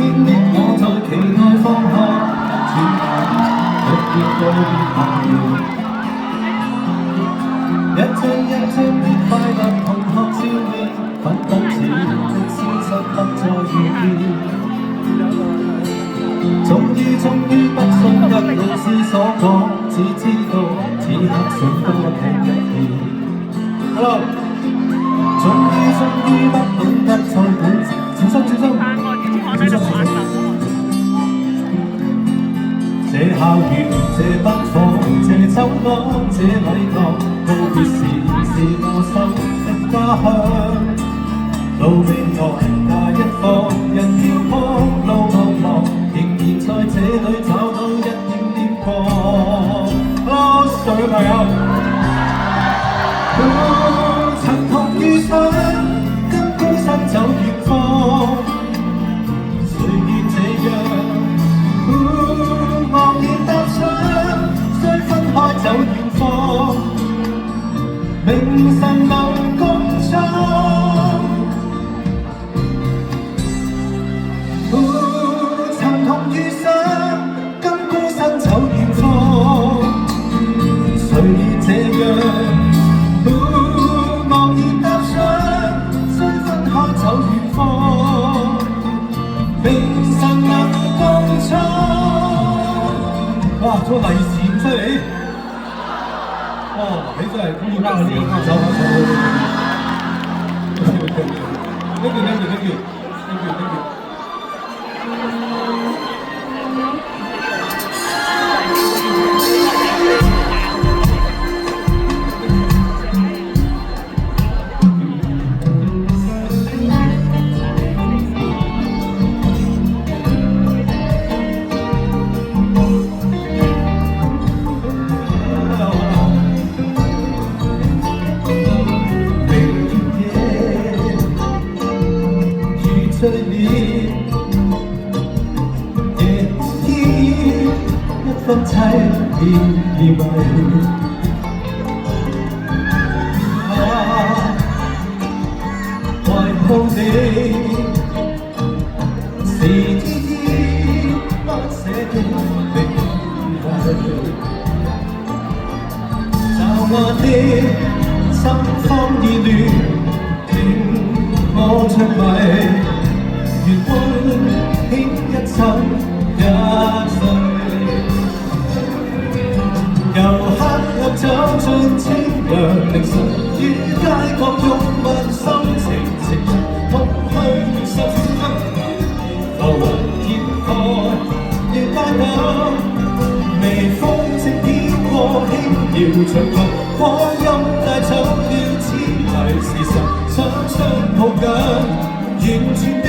天的我在期內放學，轉眼卻見告別朋友。一張一張的快樂同學照面，粉筆似的消失不再遇見。終於不信任老師所講，只知道此刻想多聽一遍。Hello， 終於不懂得再管，小心。這校園，這北訪，這走廊，這禮堂，告別時是我心的家鄉。路未來那一方，人飄泊，路茫茫，仍然在這裏找到一點點光。Hello， 各位朋友，曾同遇上，跟孤身走遠方，誰願這樣？茫然踏上，雖分開走遠方，明晨能共創。曾同遇上，跟孤身走遠方，誰願這樣？茫然踏上，雖分開走遠方，明晨能共創。哇！做利是咁犀利，哇！你真係好要握手握手。Thank you。最烈夜天，一分凄甜而迷。懷抱你是天天不捨的名位，驟眼的心慌意亂，令我着迷。月光輕一親一歲，由黑暗走進清涼凌晨，於街角擁吻心情直人空虛與心酸，浮雲掩蓋了街燈，微風正飄過輕搖長裙，光陰帶走了痴迷時辰，雙雙抱緊，完全地。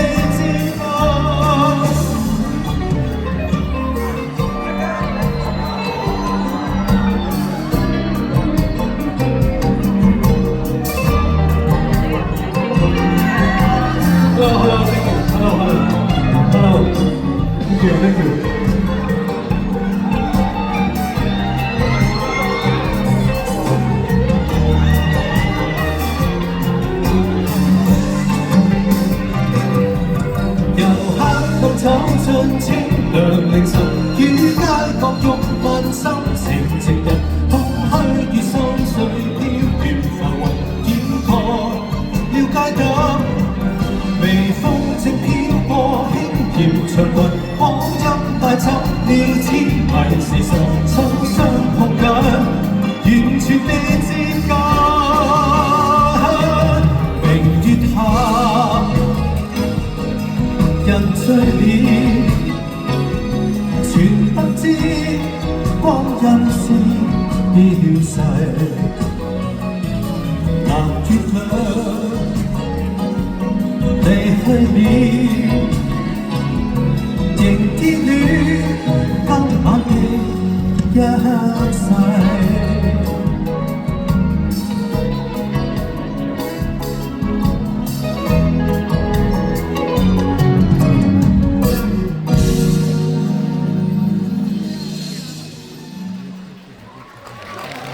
Thank you. 由黑暗走進清涼凌晨，於街角擁吻心情直人，空虛與心碎飄渺浮雲掩蓋了街燈，微風正飄過輕搖長裙，光陰帶走了痴迷時辰，雙雙抱緊，完全地接近。明月下，人醉了，全不知光陰是飄逝。藍月亮離去了，仍依戀。